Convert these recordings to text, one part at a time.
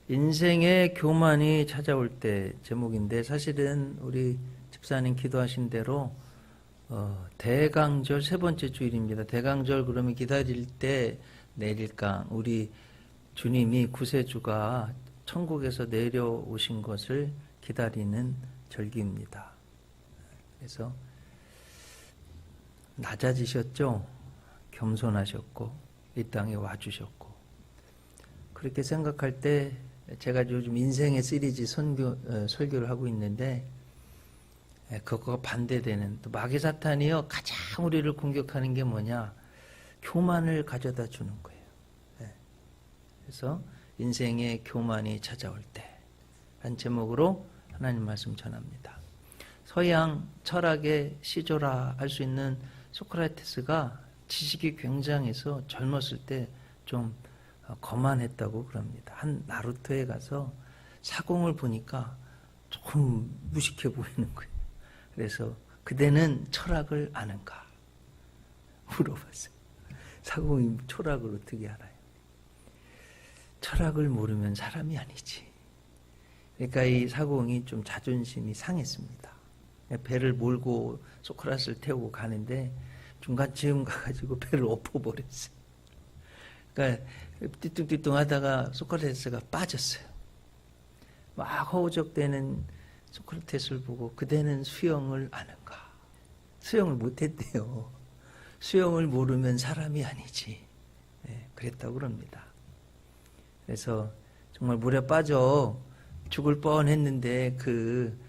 인생의 교만이 찾아올 때 제목인데, 사실은 우리 집사님 기도하신 대로 대강절 세 번째 주일입니다. 대강절 그러면 기다릴 때 내릴강, 우리 주님이 구세주가 천국에서 내려오신 것을 기다리는 절기입니다. 그래서 낮아지셨죠? 겸손하셨고 이 땅에 와주셨고, 그렇게 생각할 때 제가 요즘 인생의 시리즈 설교를 하고 있는데, 그거가 반대되는, 또 마귀 사탄이요 가장 우리를 공격하는 게 뭐냐, 교만을 가져다 주는 거예요. 그래서 인생의 교만이 찾아올 때 한 제목으로 하나님 말씀 전합니다. 서양 철학의 시조라 할 수 있는 소크라테스가 지식이 굉장해서 젊었을 때 좀 거만했다고 그럽니다. 한 나루토에 가서 사공을 보니까 조금 무식해 보이는 거예요. 그래서 그대는 철학을 아는가 물어봤어요. 사공이 철학을 어떻게 알아요? 철학을 모르면 사람이 아니지. 그러니까 이 사공이 좀 자존심이 상했습니다. 배를 몰고 소크라테스를 태우고 가는데 중간쯤 가가지고 배를 엎어버렸어요. 그러니까 띠뚱띠뚱 하다가 소크라테스가 빠졌어요. 막 허우적대는 소크라테스를 보고 그대는 수영을 아는가? 수영을 못했대요. 수영을 모르면 사람이 아니지. 그랬다고 그럽니다. 그래서 정말 물에 빠져 죽을 뻔했는데 그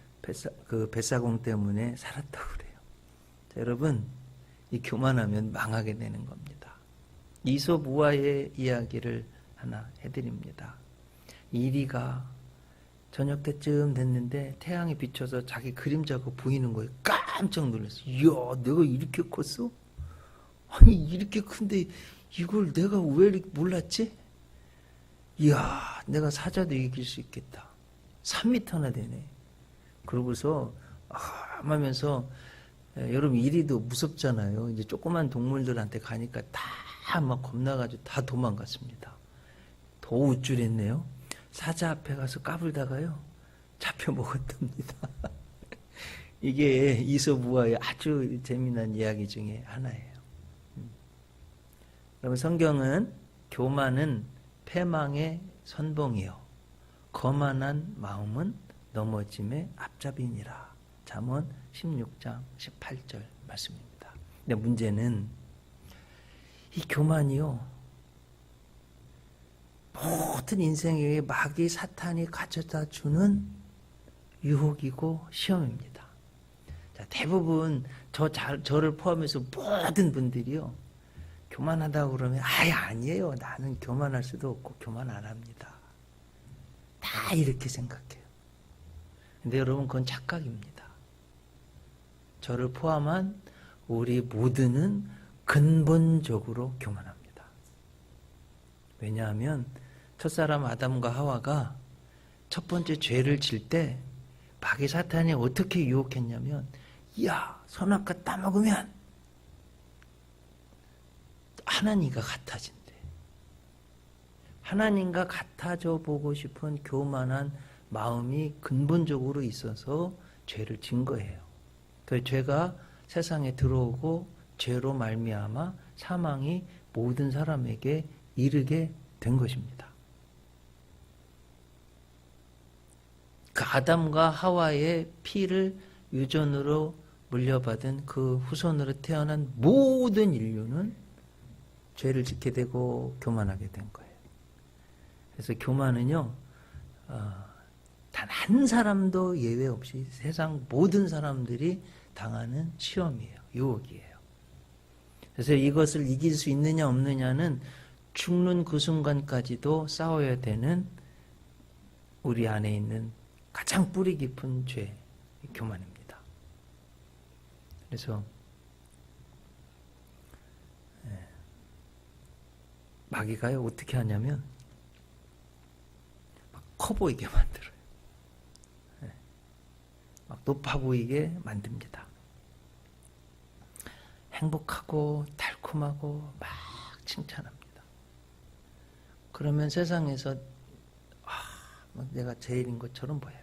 뱃사공 때문에 살았다고 그래요. 자, 여러분, 이 교만하면 망하게 되는 겁니다. 이솝우화의 이야기를 하나 해드립니다. 이리가 저녁 때쯤 됐는데 태양이 비쳐서 자기 그림자가 보이는 거예요. 깜짝 놀랐어요. 이야, 내가 이렇게 컸어? 아니, 이렇게 큰데 이걸 내가 왜 이렇게 몰랐지? 이야, 내가 사자도 이길 수 있겠다. 3m나 되네. 그러고서 하면서, 여러분 이리도 무섭잖아요. 이제 조그만 동물들한테 가니까 다 막 겁나가지고 다 도망갔습니다. 더 우쭐했네요. 사자 앞에 가서 까불다가요 잡혀 먹었답니다. 이게 이솝우화의 아주 재미난 이야기 중에 하나예요. 그러면 성경은 교만은 패망의 선봉이요 거만한 마음은 넘어짐의 앞잡이니라. 잠언 16장 18절 말씀입니다. 근데 문제는 이 교만이요 모든 인생에 마귀 사탄이 가져다 주는 유혹이고 시험입니다. 자, 대부분 저를 포함해서 모든 분들이요 교만하다고 그러면 아니에요. 나는 교만할 수도 없고 교만 안 합니다. 다 이렇게 생각해요. 근데 여러분, 그건 착각입니다. 저를 포함한 우리 모두는 근본적으로 교만합니다. 왜냐하면 첫사람 아담과 하와가 첫 번째 죄를 질 때 마귀 사탄이 어떻게 유혹했냐면, 야, 선악과 따먹으면 하나님과 같아진대. 하나님과 같아져 보고 싶은 교만한 마음이 근본적으로 있어서 죄를 진 거예요. 그 죄가 세상에 들어오고 죄로 말미암아 사망이 모든 사람에게 이르게 된 것입니다. 그 아담과 하와의 피를 유전으로 물려받은 그 후손으로 태어난 모든 인류는 죄를 짓게 되고 교만하게 된 거예요. 그래서 교만은요, 단 한 사람도 예외 없이 세상 모든 사람들이 당하는 시험이에요. 유혹이에요. 그래서 이것을 이길 수 있느냐 없느냐는 죽는 그 순간까지도 싸워야 되는 우리 안에 있는 가장 뿌리 깊은 죄, 교만입니다. 그래서 마귀가요 어떻게 하냐면 막 커 보이게 만들어요. 막 높아 보이게 만듭니다. 행복하고 달콤하고 막 칭찬합니다. 그러면 세상에서 내가 제일인 것처럼 보여요.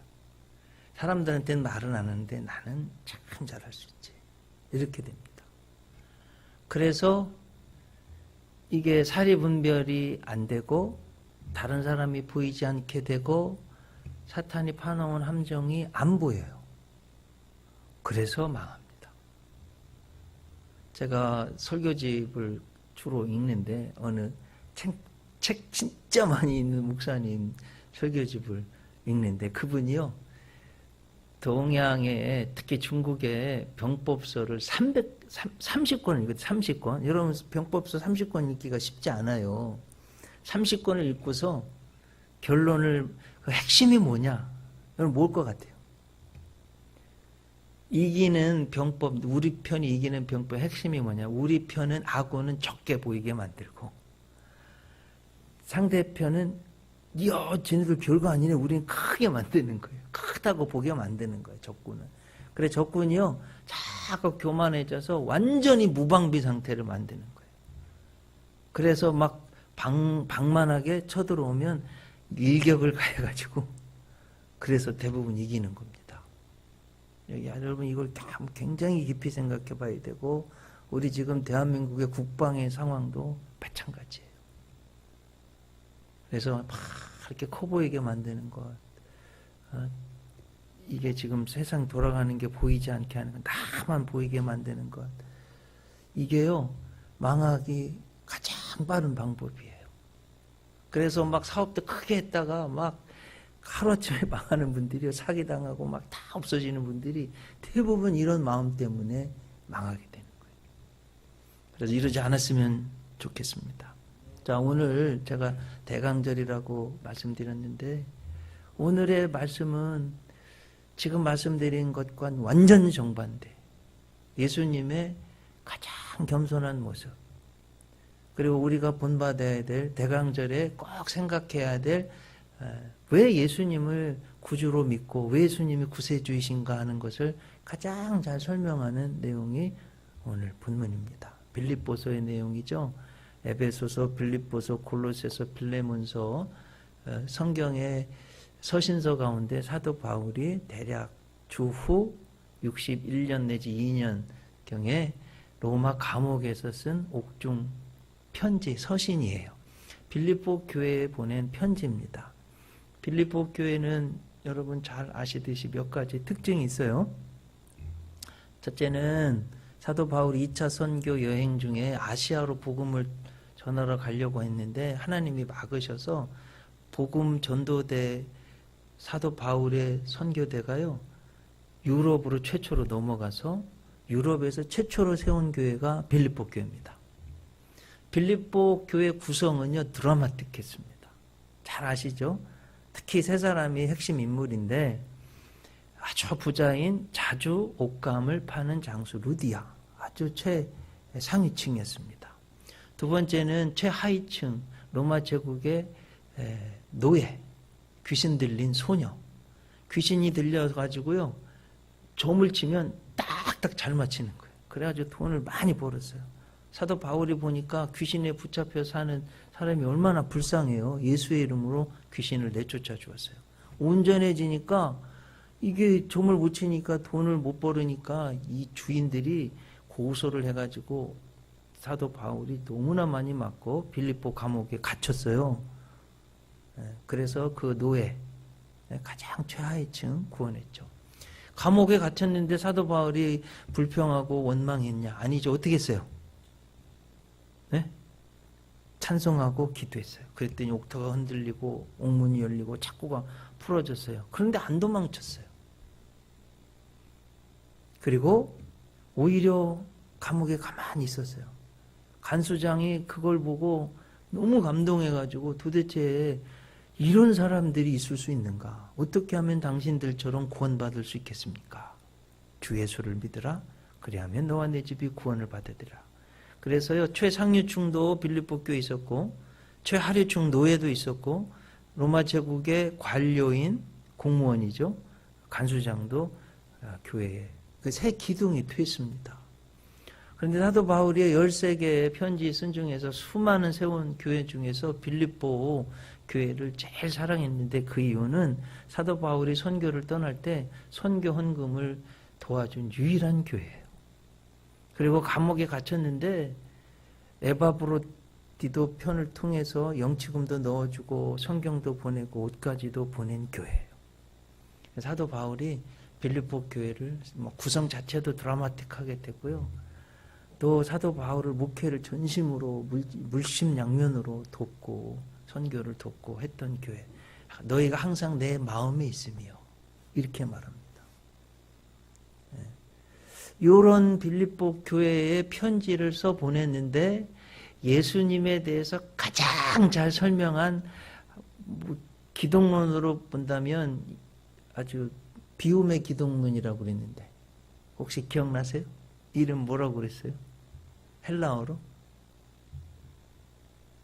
사람들한테는 말은 안 하는데 나는 참 잘할 수 있지. 이렇게 됩니다. 그래서 이게 사리분별이 안 되고 다른 사람이 보이지 않게 되고 사탄이 파놓은 함정이 안 보여요. 그래서 망합니다. 제가 설교집을 주로 읽는데 어느 책 진짜 많이 읽는 목사님 설교집을 읽는데 그분이요. 동양에 특히 중국의 병법서를 30권을 읽었어요. 30권. 여러분 병법서 30권 읽기가 쉽지 않아요. 30권을 읽고서 결론을 그 핵심이 뭐냐? 여러분 뭘 것 같아요? 이기는 병법, 우리 편이 이기는 병법 핵심이 뭐냐? 우리 편은 악어는 적게 보이게 만들고 상대편은 이야 쟤네들 별거 아니네. 우리는 크게 만드는 거예요. 크다고 보게 만드는 거예요. 적군은. 그래 적군이요. 자꾸 교만해져서 완전히 무방비 상태를 만드는 거예요. 그래서 막 방만하게 쳐들어오면 일격을 가해가지고 그래서 대부분 이기는 겁니다. 여기 여러분 이걸 굉장히 깊이 생각해 봐야 되고 우리 지금 대한민국의 국방의 상황도 마찬가지예요. 그래서 막 이렇게 커 보이게 만드는 것 이게 지금 세상 돌아가는 게 보이지 않게 하는 것 나만 보이게 만드는 것 이게요 망하기 가장 빠른 방법이에요. 그래서 막 사업도 크게 했다가 막 하루아침에 망하는 분들이 사기당하고 막 다 없어지는 분들이 대부분 이런 마음 때문에 망하게 되는 거예요. 그래서 이러지 않았으면 좋겠습니다. 자, 오늘 제가 대강절이라고 말씀드렸는데 오늘의 말씀은 지금 말씀드린 것과 완전 정반대. 예수님의 가장 겸손한 모습. 그리고 우리가 본받아야 될 대강절에 꼭 생각해야 될 왜 예수님을 구주로 믿고 왜 예수님이 구세주이신가 하는 것을 가장 잘 설명하는 내용이 오늘 본문입니다. 빌립보서의 내용이죠. 에베소서, 빌립보서, 골로새서, 빌레몬서 성경의 서신서 가운데 사도 바울이 대략 주후 61년 내지 2년경에 로마 감옥에서 쓴 옥중 편지, 서신이에요. 빌립보 교회에 보낸 편지입니다. 빌립보 교회는 여러분 잘 아시듯이 몇 가지 특징이 있어요. 첫째는 사도 바울이 2차 선교 여행 중에 아시아로 복음을 전하러 가려고 했는데 하나님이 막으셔서 복음 전도대 사도 바울의 선교대가요 유럽으로 최초로 넘어가서 유럽에서 최초로 세운 교회가 빌립보 교회입니다. 빌립보 교회 구성은요 드라마틱했습니다. 잘 아시죠? 특히 세 사람이 핵심 인물인데 아주 부자인 자주 옷감을 파는 장수 루디아 아주 최상위층이었습니다. 두 번째는 최하위층 로마 제국의 노예 귀신 들린 소녀 귀신이 들려가지고요 점을 치면 딱딱 잘 맞히는 거예요. 그래가지고 돈을 많이 벌었어요. 사도 바울이 보니까 귀신에 붙잡혀 사는 사람이 얼마나 불쌍해요. 예수의 이름으로 귀신을 내쫓아 주었어요. 온전해지니까 이게 점을 못 치니까 돈을 못 벌으니까 이 주인들이 고소를 해가지고 사도 바울이 너무나 많이 맞고 빌립보 감옥에 갇혔어요. 그래서 그 노예 가장 최하위층 구원했죠. 감옥에 갇혔는데 사도 바울이 불평하고 원망했냐? 아니죠. 어떻게 했어요? 네? 찬송하고 기도했어요. 그랬더니 옥터가 흔들리고 옥문이 열리고 착고가 풀어졌어요. 그런데 안 도망쳤어요. 그리고 오히려 감옥에 가만히 있었어요. 간수장이 그걸 보고 너무 감동해가지고 도대체 이런 사람들이 있을 수 있는가? 어떻게 하면 당신들처럼 구원받을 수 있겠습니까? 주 예수를 믿으라. 그리하면 너와 내 집이 구원을 받으리라. 그래서요 최상류층도 빌립보 교회에 있었고 최하류층 노예도 있었고 로마 제국의 관료인 공무원이죠. 간수장도 교회에 그 세 기둥이 트였습니다. 그런데 사도 바울이 13개의 편지 쓴 중에서 수많은 세운 교회 중에서 빌립보 교회를 제일 사랑했는데 그 이유는 사도 바울이 선교를 떠날 때 선교 헌금을 도와준 유일한 교회예요. 그리고 감옥에 갇혔는데 에바브로디도 편을 통해서 영치금도 넣어주고 성경도 보내고 옷까지도 보낸 교회예요. 사도 바울이 빌립보 교회를 구성 자체도 드라마틱하게 됐고요. 또 사도 바울을 목회를 전심으로 물심양면으로 돕고 선교를 돕고 했던 교회. 너희가 항상 내 마음에 있으며 이렇게 말합니다. 이런 빌립보 교회에 편지를 써 보냈는데 예수님에 대해서 가장 잘 설명한 기독론으로 본다면 아주 비움의 기독론이라고 그랬는데 혹시 기억나세요? 이름 뭐라고 그랬어요? 헬라어로?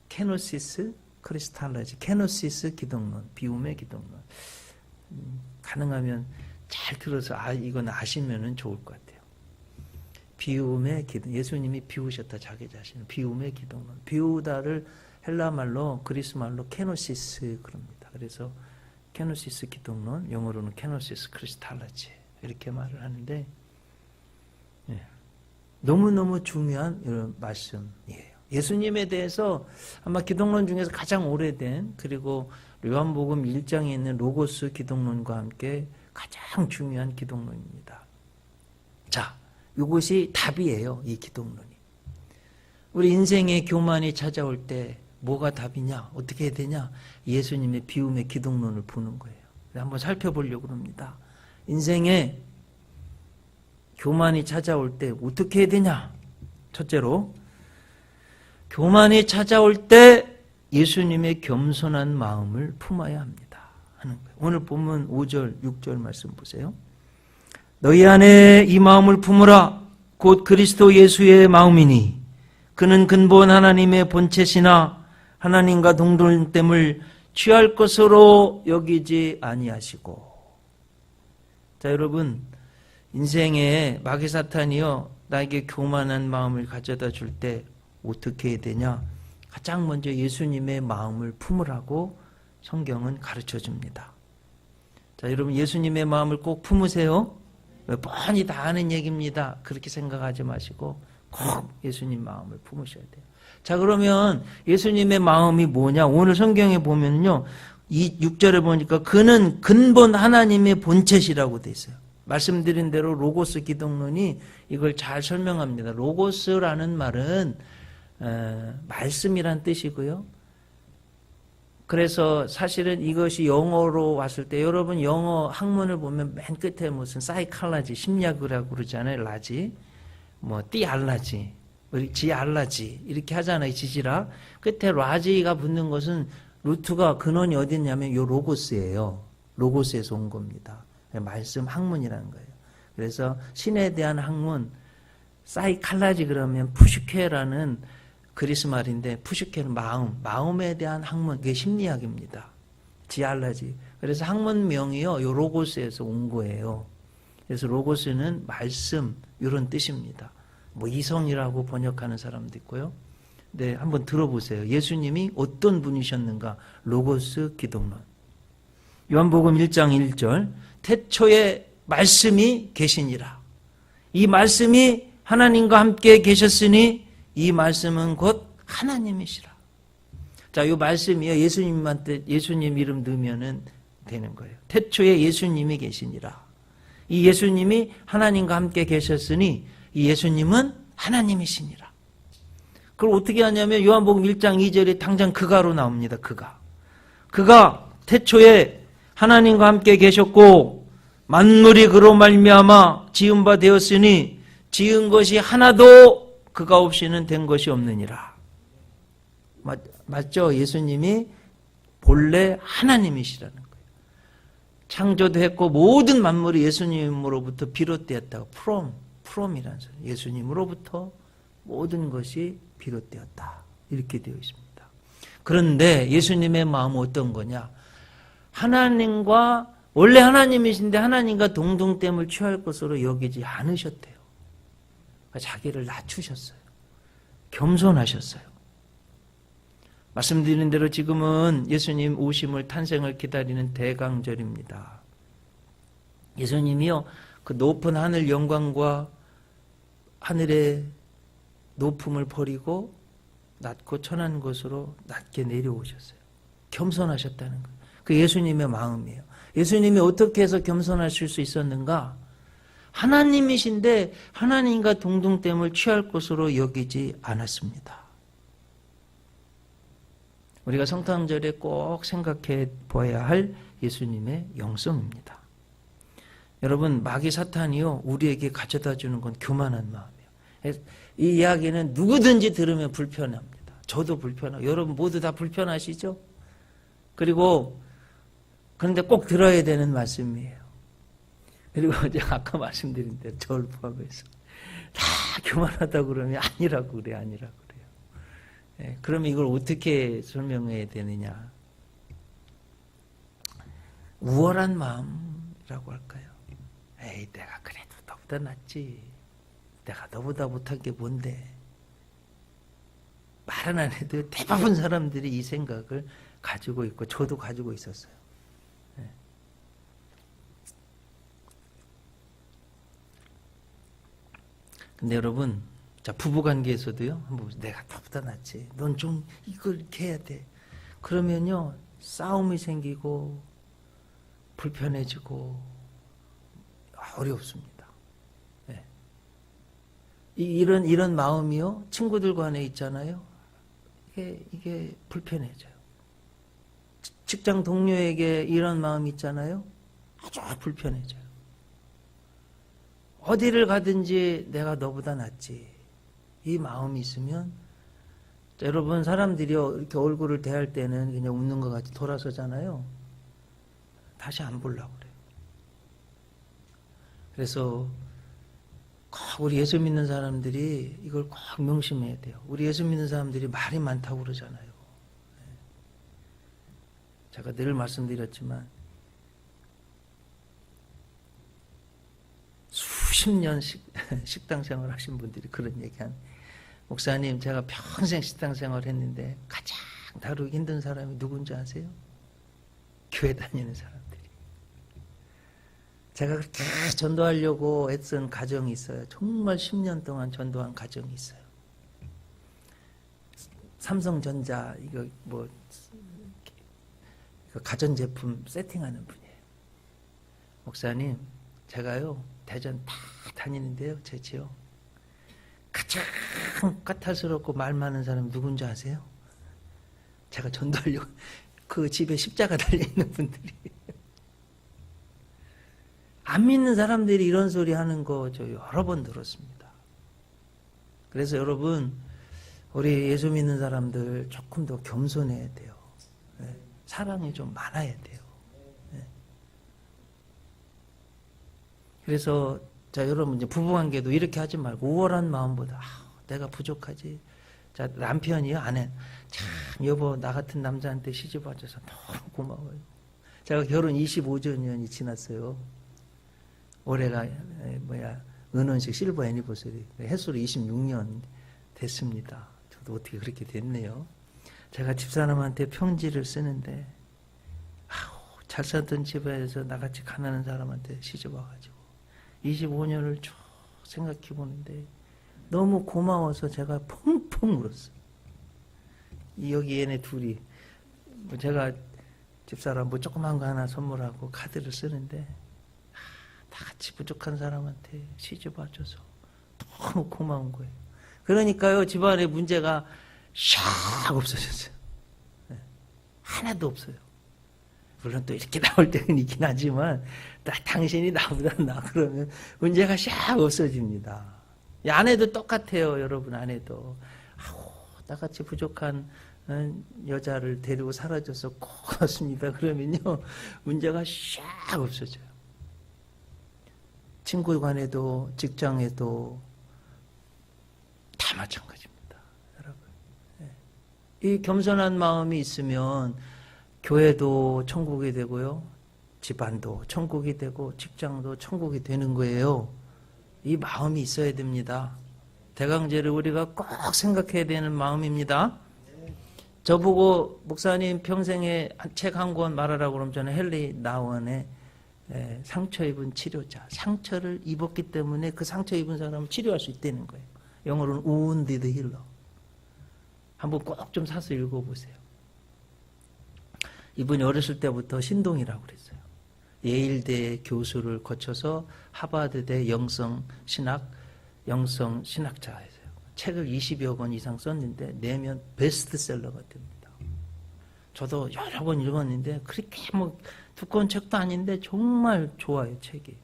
케노시스 크리스탈라지. 케노시스 기독론, 비움의 기독론. 가능하면 잘 들어서 이건 아시면은 좋을 것 같아요. 비움의 기도, 예수님이 비우셨다 자기 자신을. 비움의 기독론. 비우다를 헬라말로 그리스말로 케노시스 그럽니다. 그래서 케노시스 기독론, 영어로는 케노시스 크리스탈라지 이렇게 말을 하는데 너무너무 중요한 이런 말씀이에요. 예수님에 대해서 아마 기독론 중에서 가장 오래된, 그리고 요한복음 1장에 있는 로고스 기독론과 함께 가장 중요한 기독론입니다. 자, 이것이 답이에요. 이 기독론이. 우리 인생의 교만이 찾아올 때 뭐가 답이냐? 어떻게 해야 되냐? 예수님의 비움의 기독론을 보는 거예요. 한번 살펴보려고 합니다. 인생에 교만이 찾아올 때 어떻게 해야 되냐? 첫째로, 교만이 찾아올 때 예수님의 겸손한 마음을 품어야 합니다. 하는 거예요. 오늘 본문 5절, 6절 말씀 보세요. 너희 안에 이 마음을 품으라. 곧 그리스도 예수의 마음이니 그는 근본 하나님의 본체시나 하나님과 동등됨을 취할 것으로 여기지 아니하시고. 자, 여러분, 인생에 마귀 사탄이요 나에게 교만한 마음을 가져다 줄 때 어떻게 해야 되냐? 가장 먼저 예수님의 마음을 품으라고 성경은 가르쳐 줍니다. 자, 여러분, 예수님의 마음을 꼭 품으세요. 뻔히 다 아는 얘기입니다. 그렇게 생각하지 마시고 꼭 예수님 마음을 품으셔야 돼요. 자, 그러면 예수님의 마음이 뭐냐? 오늘 성경에 보면요, 이 6절에 보니까 그는 근본 하나님의 본체시라고 돼 있어요. 말씀드린 대로 로고스 기독론이 이걸 잘 설명합니다. 로고스라는 말은 말씀이란 뜻이고요. 그래서 사실은 이것이 영어로 왔을 때, 여러분 영어 학문을 보면 맨 끝에 무슨 사이칼라지, 심리학이라고 그러잖아요. 라지, 띠알라지, 지알라지 이렇게 하잖아요. 지지라. 끝에 라지가 붙는 것은 루트가 근원이 어디 있냐면 요 로고스예요. 로고스에서 온 겁니다. 말씀 학문이라는 거예요. 그래서 신에 대한 학문, 사이칼라지 그러면 푸슈케라는 그리스 말인데, 푸슈케는 마음에 대한 학문, 그게 심리학입니다. 지알라지. 그래서 학문명이요, 요 로고스에서 온 거예요. 그래서 로고스는 말씀, 이런 뜻입니다. 이성이라고 번역하는 사람도 있고요. 네, 한번 들어보세요. 예수님이 어떤 분이셨는가? 로고스 기독론. 요한복음 1장 1절. 태초에 말씀이 계시니라. 이 말씀이 하나님과 함께 계셨으니 이 말씀은 곧 하나님이시라. 자, 이 말씀이요, 예수님한테 예수님 이름 넣으면은 되는 거예요. 태초에 예수님이 계시니라. 이 예수님이 하나님과 함께 계셨으니 이 예수님은 하나님이시니라. 그걸 어떻게 하냐면 요한복음 1장 2절에 당장 그가로 나옵니다. 그가 태초에 하나님과 함께 계셨고 만물이 그로 말미암아 지은 바 되었으니 지은 것이 하나도 그가 없이는 된 것이 없느니라. 맞죠? 예수님이 본래 하나님이시라는 거예요. 창조도 했고 모든 만물이 예수님으로부터 비롯되었다고. from이라는 소리. 예수님으로부터 모든 것이 비롯되었다. 이렇게 되어 있습니다. 그런데 예수님의 마음은 어떤 거냐? 하나님과, 원래 하나님이신데 하나님과 동등됨을 취할 것으로 여기지 않으셨대요. 자기를 낮추셨어요. 겸손하셨어요. 말씀드린 대로 지금은 예수님 오심을 탄생을 기다리는 대강절입니다. 예수님이요, 그 높은 하늘 영광과 하늘의 높음을 버리고 낮고 천한 곳으로 낮게 내려오셨어요. 겸손하셨다는 거예요. 그 예수님의 마음이에요. 예수님이 어떻게 해서 겸손하실 수 있었는가? 하나님이신데 하나님과 동등됨을 취할 것으로 여기지 않았습니다. 우리가 성탄절에 꼭 생각해 보아야 할 예수님의 영성입니다. 여러분, 마귀 사탄이요, 우리에게 가져다 주는 건 교만한 마음이에요. 이 이야기는 누구든지 들으면 불편합니다. 저도 불편하고 여러분 모두 다 불편하시죠? 그런데 꼭 들어야 되는 말씀이에요. 그리고 제가 아까 말씀드린 대로 저를 포함해서 다 교만하다고 그러면 아니라고 그래요. 예, 그럼 이걸 어떻게 설명해야 되느냐? 우월한 마음이라고 할까요? 에이, 내가 그래도 너보다 낫지. 내가 너보다 못한 게 뭔데? 말은 안 해도 대부분 사람들이 이 생각을 가지고 있고 저도 가지고 있었어요. 예. 근데 여러분, 자, 부부관계에서도요, 한번 보세요. 내가 너보다 낫지. 넌 좀 이걸 이렇게 해야 돼. 그러면요, 싸움이 생기고 불편해지고 어렵습니다. 네. 이런 마음이요, 친구들 간에 있잖아요. 이게 불편해져요. 직장 동료에게 이런 마음이 있잖아요. 아주 불편해져요. 어디를 가든지 내가 너보다 낫지. 이 마음이 있으면, 여러분, 사람들이요, 이렇게 얼굴을 대할 때는 그냥 웃는 것 같이 돌아서잖아요. 다시 안 보려고 그래요. 그래서 꼭 우리 예수 믿는 사람들이 이걸 꼭 명심해야 돼요. 우리 예수 믿는 사람들이 말이 많다고 그러잖아요. 제가 늘 말씀드렸지만 수십 년 식당 생활 하신 분들이 그런 얘기한, 목사님, 제가 평생 식당 생활 했는데 가장 다루기 힘든 사람이 누군지 아세요? 교회 다니는 사람들이. 제가 그렇게 전도하려고 애쓴 가정이 있어요. 정말 10년 동안 전도한 가정이 있어요. 삼성전자 이거 가전제품 세팅하는 분이에요. 목사님, 제가요 대전 다 다니는데요, 제 지역 가장 까탈스럽고 말 많은 사람이 누군지 아세요? 제가 전도하려고 그 집에 십자가 달려있는 분들이. 안 믿는 사람들이 이런 소리 하는 거 저 여러 번 들었습니다. 그래서 여러분, 우리 예수 믿는 사람들 조금 더 겸손해야 돼요. 네. 사랑이 좀 많아야 돼요. 네. 그래서 자, 여러분, 이제 부부관계도 이렇게 하지 말고 우월한 마음보다 내가 부족하지. 자, 남편이요, 아내, 참 여보, 나 같은 남자한테 시집 와줘서 너무 고마워요. 제가 결혼 25주년이 지났어요. 올해가 은혼식 실버 애니버서리, 햇수로 26년 됐습니다. 저도 어떻게 그렇게 됐네요. 제가 집사람한테 편지를 쓰는데 잘 살던 집에서 나같이 가난한 사람한테 시집 와가지고 25년을 쭉 생각해 보는데 너무 고마워서 제가 펑펑 울었어요. 여기 얘네 둘이 제가 집사람 조그만 거 하나 선물하고 카드를 쓰는데 다 같이 부족한 사람한테 시집 와줘서 너무 고마운 거예요. 그러니까요, 집안에 문제가 샥 없어졌어요. 네. 하나도 없어요. 물론 또 이렇게 나올 때는 있긴 하지만 당신이 나보다 나 그러면 문제가 샥 없어집니다. 아내도 똑같아요. 여러분, 아내도 나같이 부족한 여자를 데리고 사라져서 고맙습니다. 그러면요 문제가 샥 없어져요. 친구 간에도 직장에도 다 마찬가지입니다. 여러분, 이 겸손한 마음이 있으면 교회도 천국이 되고요, 집안도 천국이 되고 직장도 천국이 되는 거예요. 이 마음이 있어야 됩니다. 대강제를 우리가 꼭 생각해야 되는 마음입니다. 저보고 목사님 평생에 책 한 권 말하라고 그러면 저는 헨리 나원의 상처 입은 치료자. 상처를 입었기 때문에 그 상처 입은 사람을 치료할 수 있다는 거예요. 영어로는 wounded healer. 한번 꼭 좀 사서 읽어보세요. 이분이 어렸을 때부터 신동이라고 그랬어요. 예일대 교수를 거쳐서 하버드대 영성 신학자였어요. 책을 20여 권 이상 썼는데 내면 베스트셀러가 됩니다. 저도 여러 번 읽었는데 그렇게 뭐 두꺼운 책도 아닌데 정말 좋아요, 책이.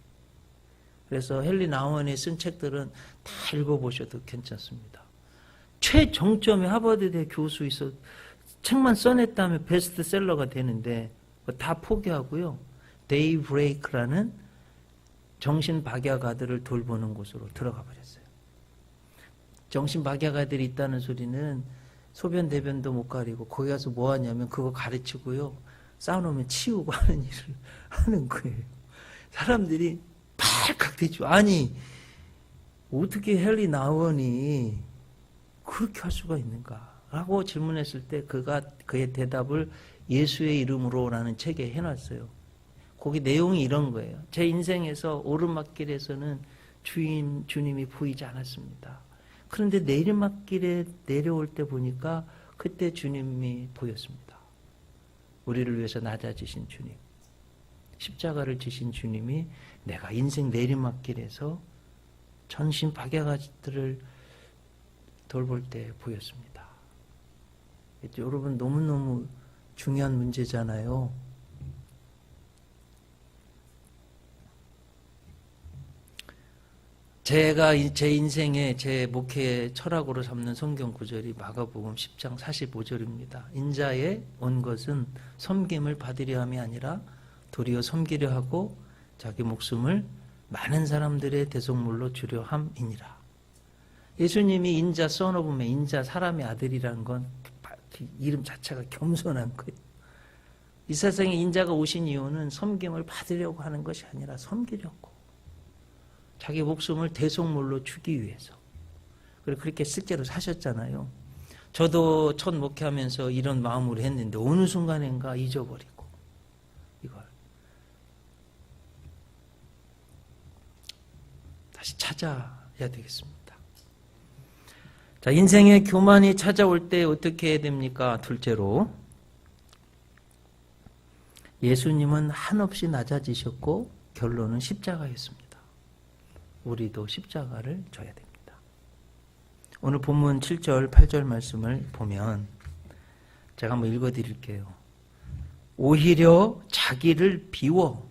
그래서 헨리 나원이 쓴 책들은 다 읽어보셔도 괜찮습니다. 최정점에 하버드대 교수 있어 책만 써냈다면 베스트셀러가 되는데 다 포기하고요. 데이브레이크라는 정신박약아들을 돌보는 곳으로 들어가 버렸어요. 정신박약아들이 있다는 소리는 소변 대변도 못 가리고 거기 가서 뭐 하냐면 그거 가르치고요. 싸우면 치우고 하는 일을 하는 거예요. 사람들이 팔칵 대죠. 아니 어떻게 헨리 나원이 그렇게 할 수가 있는가? 라고 질문했을 때 그의 대답을 예수의 이름으로라는 책에 해놨어요. 거기 내용이 이런 거예요. 제 인생에서 오르막길에서는 주님이 보이지 않았습니다. 그런데 내리막길에 내려올 때 보니까 그때 주님이 보였습니다. 우리를 위해서 낮아지신 주님. 십자가를 지신 주님이 내가 인생 내리막길에서 전신 박약아들을 돌볼 때 보였습니다. 여러분 너무너무 중요한 문제잖아요. 제가 제 인생의 제 목회의 철학으로 삼는 성경 구절이 마가복음 10장 45절입니다. 인자에 온 것은 섬김을 받으려 함이 아니라 도리어 섬기려 하고 자기 목숨을 많은 사람들의 대속물로 주려 함이니라. 예수님이 인자 son of man, 인자 사람의 아들이라는 건 이름 자체가 겸손한 거예요. 이 세상에 인자가 오신 이유는 섬김을 받으려고 하는 것이 아니라 섬기려고. 자기 목숨을 대속물로 주기 위해서. 그리고 그렇게 실제로 사셨잖아요. 저도 첫 목회하면서 이런 마음으로 했는데 어느 순간인가 잊어버리고 이걸 다시 찾아야 되겠습니다. 자, 인생의 교만이 찾아올 때 어떻게 해야 됩니까? 둘째로 예수님은 한없이 낮아지셨고 결론은 십자가였습니다. 우리도 십자가를 져야 됩니다. 오늘 본문 7절, 8절 말씀을 보면 제가 한번 읽어드릴게요. 오히려 자기를 비워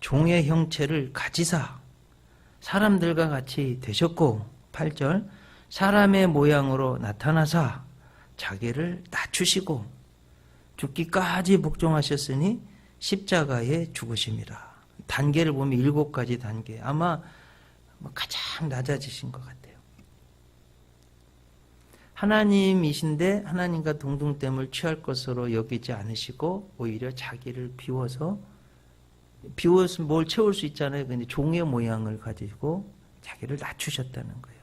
종의 형체를 가지사 사람들과 같이 되셨고 8절 사람의 모양으로 나타나사 자기를 낮추시고 죽기까지 복종하셨으니 십자가에 죽으심이라. 단계를 보면 7가지 단계. 아마 가장 낮아지신 것 같아요. 하나님이신데 하나님과 동등됨을 취할 것으로 여기지 않으시고 오히려 자기를 비워서 뭘 채울 수 있잖아요. 근데 종의 모양을 가지고 자기를 낮추셨다는 거예요.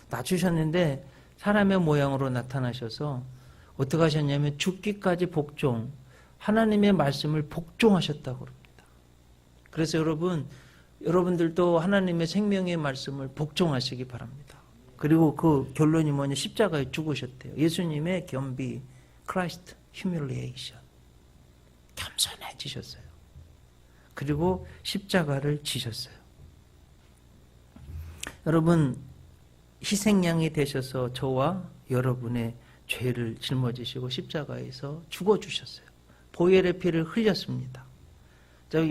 낮추셨는데 사람의 모양으로 나타나셔서 어떻게 하셨냐면 죽기까지 복종, 하나님의 말씀을 복종하셨다고 그럽니다. 그래서 여러분들도 하나님의 생명의 말씀을 복종하시기 바랍니다. 그리고 그 결론이 뭐냐? 십자가에 죽으셨대요. 예수님의 겸비, Christ humiliation. 겸손해지셨어요. 그리고 십자가를 지셨어요. 여러분, 희생양이 되셔서 저와 여러분의 죄를 짊어지시고 십자가에서 죽어주셨어요. 보혈의 피를 흘렸습니다.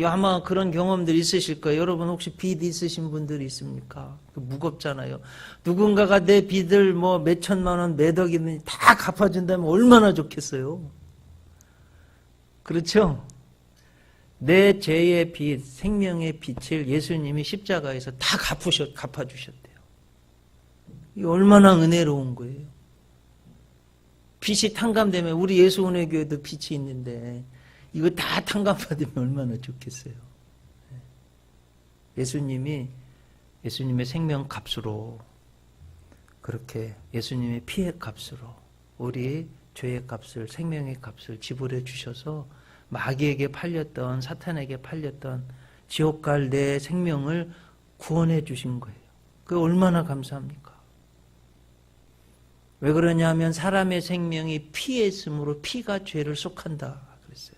아마 그런 경험들 있으실 거예요. 여러분 혹시 빚 있으신 분들이 있습니까? 무겁잖아요. 누군가가 내 빚을 뭐 몇천만 원, 몇억이면 다 갚아준다면 얼마나 좋겠어요. 그렇죠? 내 죄의 빚, 생명의 빚을 예수님이 십자가에서 다 갚아주셨대요. 이 얼마나 은혜로운 거예요. 빚이 탕감되면 우리 예수은혜교회도 빚이 있는데 이거 다 탕감받으면 얼마나 좋겠어요. 예수님의 생명 값으로 그렇게 예수님의 피의 값으로 우리 죄의 값을, 생명의 값을 지불해 주셔서 마귀에게 팔렸던, 사탄에게 팔렸던 지옥 갈 내 생명을 구원해 주신 거예요. 그게 얼마나 감사합니까? 왜 그러냐 하면 사람의 생명이 피에 있으므로 피가 죄를 속한다 그랬어요.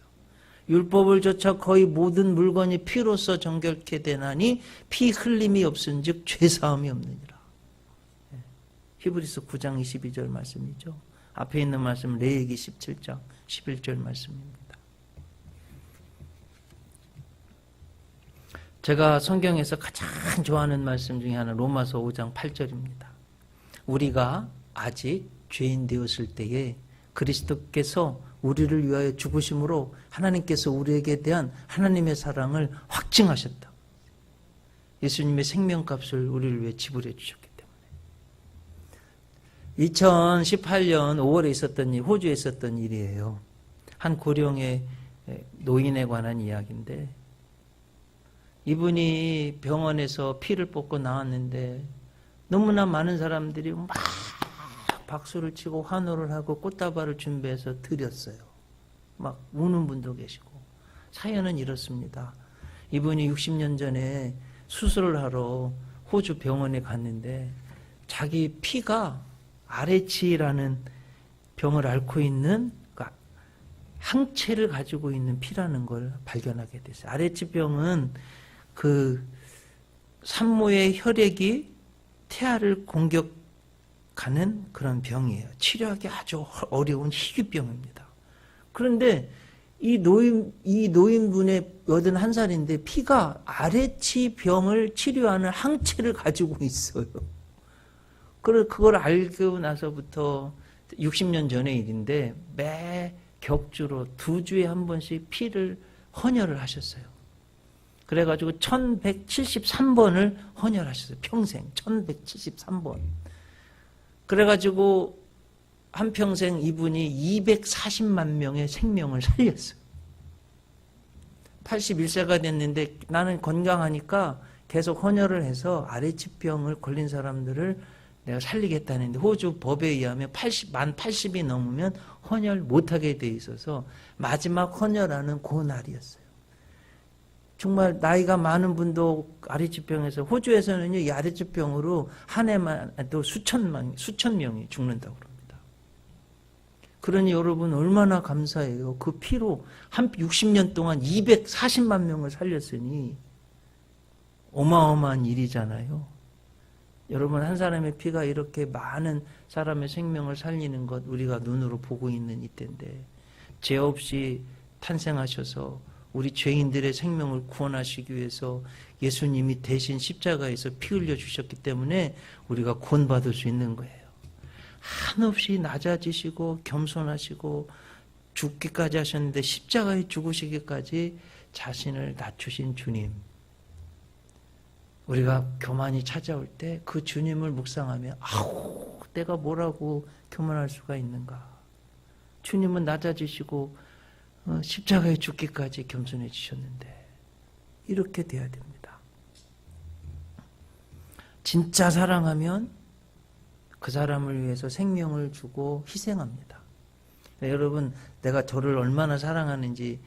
율법을 조차 거의 모든 물건이 피로써 정결케 되나니 피 흘림이 없은즉 죄사함이 없느니라. 히브리서 9장 22절 말씀이죠. 앞에 있는 말씀은 레위기 17장 11절 말씀입니다. 제가 성경에서 가장 좋아하는 말씀 중에 하나 로마서 5장 8절입니다. 우리가 아직 죄인 되었을 때에 그리스도께서 우리를 위하여 죽으심으로 하나님께서 우리에게 대한 하나님의 사랑을 확증하셨다. 예수님의 생명값을 우리를 위해 지불해 주셨기 때문에. 2018년 5월에 있었던 일, 호주에 있었던 일이에요. 한 고령의 노인에 관한 이야기인데 이분이 병원에서 피를 뽑고 나왔는데 너무나 많은 사람들이 막 박수를 치고 환호를 하고 꽃다발을 준비해서 드렸어요. 막 우는 분도 계시고. 사연은 이렇습니다. 이분이 60년 전에 수술을 하러 호주 병원에 갔는데 자기 피가 RH라는 병을 앓고 있는, 그러니까 항체를 가지고 있는 피라는 걸 발견하게 됐어요. RH병은 그 산모의 혈액이 태아를 공격하는 그런 병이에요. 치료하기 아주 어려운 희귀병입니다. 그런데 이 노인분의 81살인데 피가 RH병을 치료하는 항체를 가지고 있어요. 그걸 알고 나서부터 60년 전의 일인데 매 격주로 2주에 한 번씩 피를 헌혈을 하셨어요. 그래가지고 1173번을 헌혈하셨어요. 평생 1173번. 그래가지고 한평생 이분이 240만 명의 생명을 살렸어요. 81세가 됐는데 나는 건강하니까 계속 헌혈을 해서 RH병을 걸린 사람들을 내가 살리겠다는데 호주 법에 의하면 만 80이 넘으면 헌혈 못하게 돼 있어서 마지막 헌혈하는 그 날이었어요. 정말 나이가 많은 분도 RH병에서, 호주에서는요, 이 RH병으로 한 해만 또 수천 명이 죽는다고 그럽니다. 그러니 여러분 얼마나 감사해요. 그 피로 한 60년 동안 240만 명을 살렸으니 어마어마한 일이잖아요. 여러분, 한 사람의 피가 이렇게 많은 사람의 생명을 살리는 것 우리가 눈으로 보고 있는 이때인데 죄 없이 탄생하셔서 우리 죄인들의 생명을 구원하시기 위해서 예수님이 대신 십자가에서 피 흘려 주셨기 때문에 우리가 구원받을 수 있는 거예요. 한없이 낮아지시고 겸손하시고 죽기까지 하셨는데 십자가에 죽으시기까지 자신을 낮추신 주님. 우리가 교만이 찾아올 때 그 주님을 묵상하며 아우 내가 뭐라고 교만할 수가 있는가. 주님은 낮아지시고 십자가에 죽기까지 겸손해지셨는데 이렇게 돼야 됩니다. 진짜 사랑하면 그 사람을 위해서 생명을 주고 희생합니다. 여러분, 내가 저를 얼마나 사랑하는지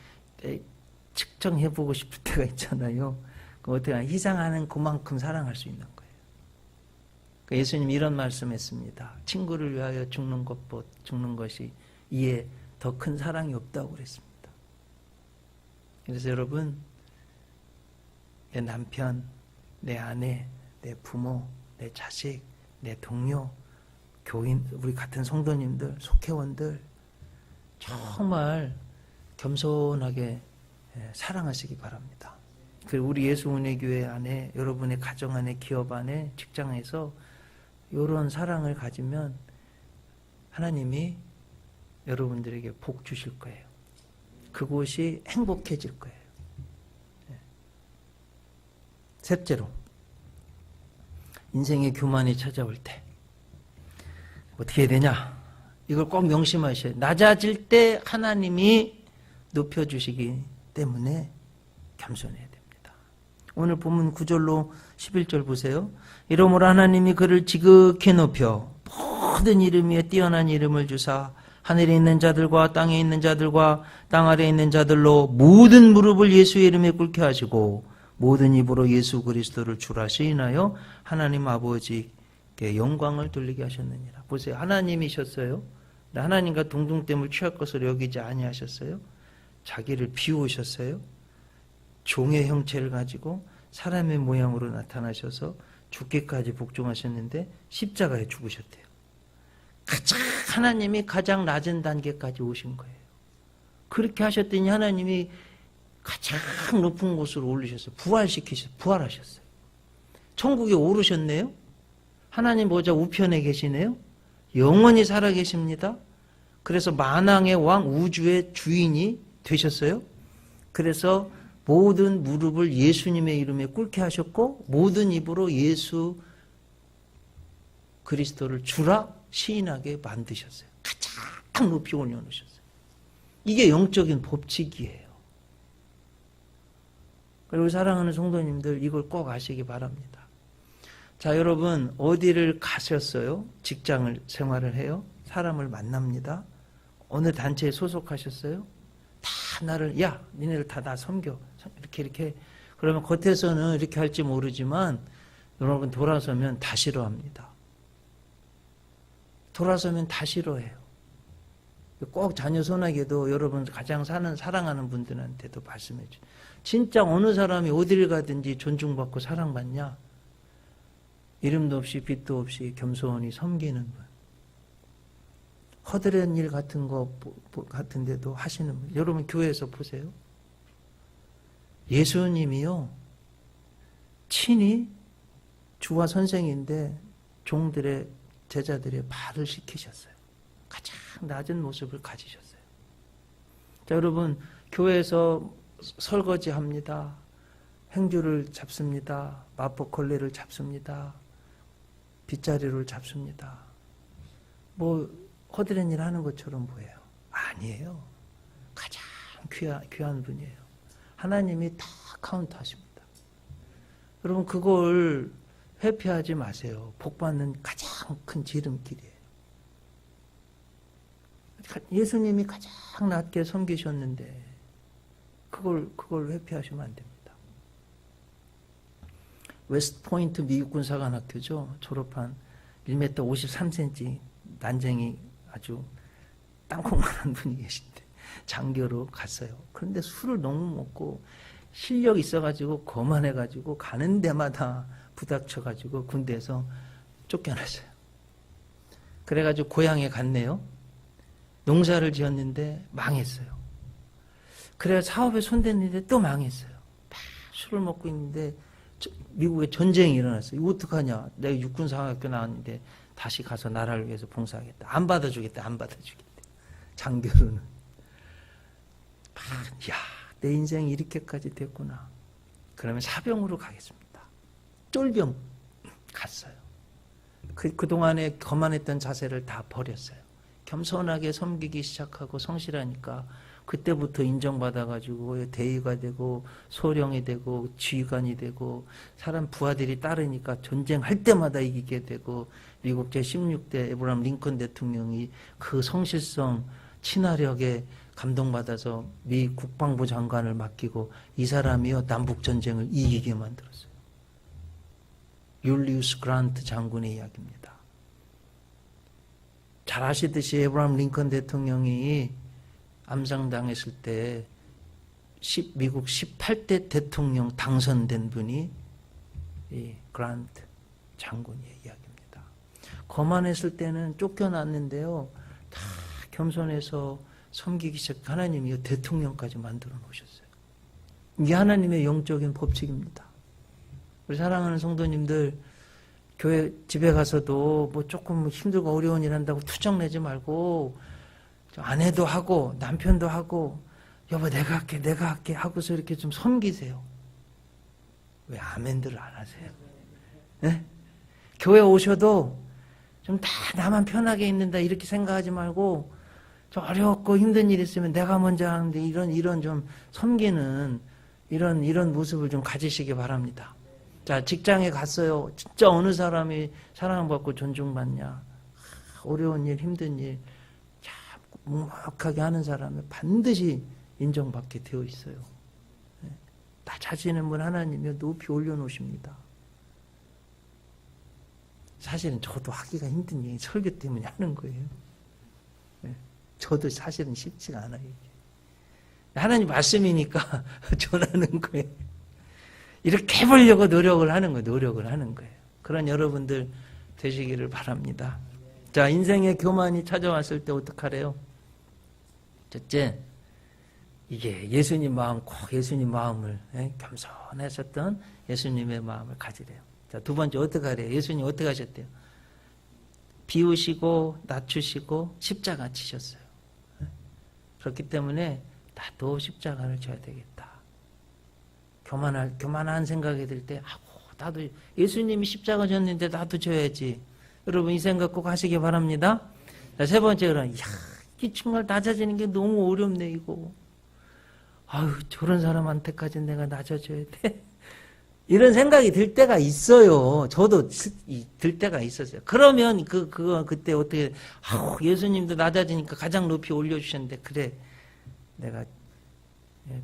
측정해보고 싶을 때가 있잖아요. 어떻게 희생하는 그만큼 사랑할 수 있는 거예요. 예수님이 이런 말씀했습니다. 친구를 위하여 죽는 것이 이에 더 큰 사랑이 없다고 그랬습니다. 그래서 여러분, 내 남편, 내 아내, 내 부모, 내 자식, 내 동료, 교인, 우리 같은 성도님들, 속회원들 정말 겸손하게 사랑하시기 바랍니다. 그리고 우리 예수은혜교회 안에, 여러분의 가정 안에, 기업 안에, 직장에서 이런 사랑을 가지면 하나님이 여러분들에게 복 주실 거예요. 그곳이 행복해질 거예요. 셋째로, 인생의 교만이 찾아올 때 어떻게 해야 되냐? 이걸 꼭 명심하셔야 돼요. 낮아질 때 하나님이 높여주시기 때문에 겸손해야 됩니다. 오늘 본문 9절로 11절 보세요. 이러므로 하나님이 그를 지극히 높여 모든 이름 위에 뛰어난 이름을 주사 하늘에 있는 자들과 땅에 있는 자들과 땅 아래에 있는 자들로 모든 무릎을 예수의 이름에 꿇게 하시고 모든 입으로 예수 그리스도를 주라 시인하여 하나님 아버지께 영광을 돌리게 하셨느니라. 보세요. 하나님이셨어요. 하나님과 동등됨을 취할 것으로 여기지 아니하셨어요. 자기를 비우셨어요. 종의 형체를 가지고 사람의 모양으로 나타나셔서 죽기까지 복종하셨는데 십자가에 죽으셨대요. 하나님이 가장 낮은 단계까지 오신 거예요. 그렇게 하셨더니 하나님이 가장 높은 곳으로 올리셨어요. 부활하셨어요. 천국에 오르셨네요. 하나님 보좌 우편에 계시네요. 영원히 살아계십니다. 그래서 만왕의 왕, 우주의 주인이 되셨어요. 그래서 모든 무릎을 예수님의 이름에 꿇게 하셨고 모든 입으로 예수 그리스도를 주라 시인하게 만드셨어요. 가장 높이 올려놓으셨어요. 이게 영적인 법칙이에요. 그리고 사랑하는 성도님들 이걸 꼭 아시기 바랍니다. 자, 여러분 어디를 가셨어요? 직장을 생활을 해요? 사람을 만납니다. 어느 단체에 소속하셨어요? 다 나를 야 니네들 다 나 섬겨 이렇게 그러면 겉에서는 이렇게 할지 모르지만 여러분 돌아서면 다 싫어합니다. 돌아서면 다 싫어해요. 꼭 자녀 손아귀도 여러분 가장 사랑하는 분들한테도 말씀해 주세요. 진짜 어느 사람이 어디를 가든지 존중받고 사랑받냐? 이름도 없이 빛도 없이 겸손히 섬기는 분. 허드렛 일 같은 거 같은데도 하시는 분. 여러분 교회에서 보세요. 예수님이요. 친히 주와 선생인데 종들의 제자들의 발을 씻기셨어요. 가장 낮은 모습을 가지셨어요. 자, 여러분 교회에서 설거지합니다. 행주를 잡습니다. 마포걸레를 잡습니다. 빗자루를 잡습니다. 뭐 허드렛 일 하는 것처럼 보여요. 아니에요. 가장 귀한 분이에요. 하나님이 다 카운트하십니다. 여러분 그걸 회피하지 마세요. 복받는 가장 큰 지름길이에요. 예수님이 가장 낮게 섬기셨는데 그걸 회피하시면 안 됩니다. 웨스트포인트 미국 군사관학교죠. 졸업한 1m 53cm 난쟁이 아주 땅콩만한 분이 계신데 장교로 갔어요. 그런데 술을 너무 먹고 실력 있어가지고 거만해가지고 가는 데마다 부닥쳐가지고 군대에서 쫓겨났어요. 그래가지고 고향에 갔네요. 농사를 지었는데 망했어요. 그래야 사업에 손댔는데 또 망했어요. 막 술을 먹고 있는데 미국에 전쟁이 일어났어요. 이거 어떡하냐. 내가 육군사관학교 나왔는데 다시 가서 나라를 위해서 봉사하겠다. 안 받아주겠다. 안 받아주겠다. 장교로는. 야, 내 인생이 이렇게까지 됐구나. 그러면 사병으로 가겠습니다. 쫄병 갔어요. 그동안에 거만했던 자세를 다 버렸어요. 겸손하게 섬기기 시작하고 성실하니까 그때부터 인정받아가지고 대위가 되고 소령이 되고 지휘관이 되고 사람 부하들이 따르니까 전쟁할 때마다 이기게 되고 미국 제16대 에브라함 링컨 대통령이 그 성실성 친화력에 감동받아서 미 국방부 장관을 맡기고 이 사람이요 남북전쟁을 이기게 만들었어요. 율리우스 그란트 장군의 이야기입니다. 잘 아시듯이 에브라함 링컨 대통령이 암살당했을 때 미국 18대 대통령 당선된 분이 이 그란트 장군의 이야기입니다. 거만했을 때는 쫓겨났는데요. 다 겸손해서 섬기기 시작 하나님이 대통령까지 만들어 놓으셨어요. 이게 하나님의 영적인 법칙입니다. 우리 사랑하는 성도님들 교회 집에 가서도 뭐 조금 힘들고 어려운 일 한다고 투정 내지 말고 아내도 하고 남편도 하고 여보 내가 할게 하고서 이렇게 좀 섬기세요. 왜 아멘들을 안 하세요? 네? 교회 오셔도 좀 다 나만 편하게 있는다 이렇게 생각하지 말고 좀 어렵고 힘든 일 있으면 내가 먼저 하는데 이런 좀 섬기는 이런 모습을 좀 가지시기 바랍니다. 자, 직장에 갔어요. 진짜 어느 사람이 사랑받고 존중받냐. 어려운 일, 힘든 일 참 묵묵하게 하는 사람은 반드시 인정받게 되어 있어요. 낮아지는 분 하나님이 높이 올려놓으십니다. 사실은 저도 하기가 힘든 얘기 설교 때문에 하는 거예요. 저도 사실은 쉽지가 않아요. 하나님 말씀이니까 전하는 거예요. 이렇게 해보려고 노력을 하는 거예요. 그런 여러분들 되시기를 바랍니다. 자, 인생의 교만이 찾아왔을 때 어떡하래요? 첫째, 이게 예수님 마음, 꼭 예수님 마음을, 겸손하셨던 예수님의 마음을 가지래요. 자, 두 번째, 어떻게 하래요? 예수님 어떻게 하셨대요? 비우시고, 낮추시고, 십자가 치셨어요. 그렇기 때문에 나도 십자가를 져야 되겠다. 교만한 생각이 들 때, 나도 예수님이 십자가 졌는데 나도 져야지. 여러분, 이 생각 꼭 하시기 바랍니다. 자, 세 번째, 그럼, 이 정말 낮아지는 게 너무 어렵네, 이거. 저런 사람한테까지 내가 낮아져야 돼? 이런 생각이 들 때가 있어요. 저도 들 때가 있었어요. 그러면 그때 어떻게, 예수님도 낮아지니까 가장 높이 올려주셨는데, 그래, 내가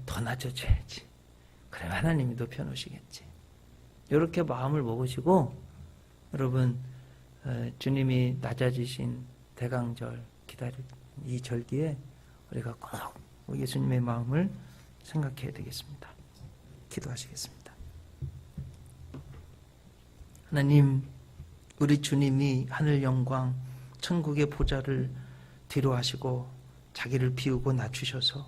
더 낮아져야지. 그래, 하나님이 높여놓으시겠지. 이렇게 마음을 먹으시고, 여러분, 주님이 낮아지신 대강절 기다릴 이 절기에 우리가 꼭 예수님의 마음을 생각해야 되겠습니다. 기도하시겠습니다. 하나님, 우리 주님이 하늘 영광, 천국의 보좌를 뒤로 하시고 자기를 비우고 낮추셔서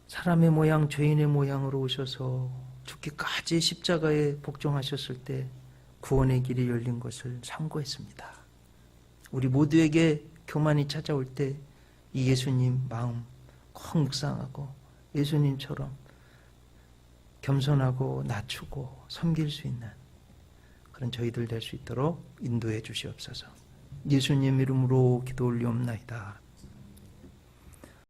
사람의 모양, 죄인의 모양으로 오셔서 죽기까지 십자가에 복종하셨을 때 구원의 길이 열린 것을 상고했습니다. 우리 모두에게 교만이 찾아올 때 이 예수님 마음 꼭 묵상하고 예수님처럼 겸손하고 낮추고 섬길 수 있는 그런 저희들 될 수 있도록 인도해 주시옵소서. 예수님 이름으로 기도 올리옵나이다.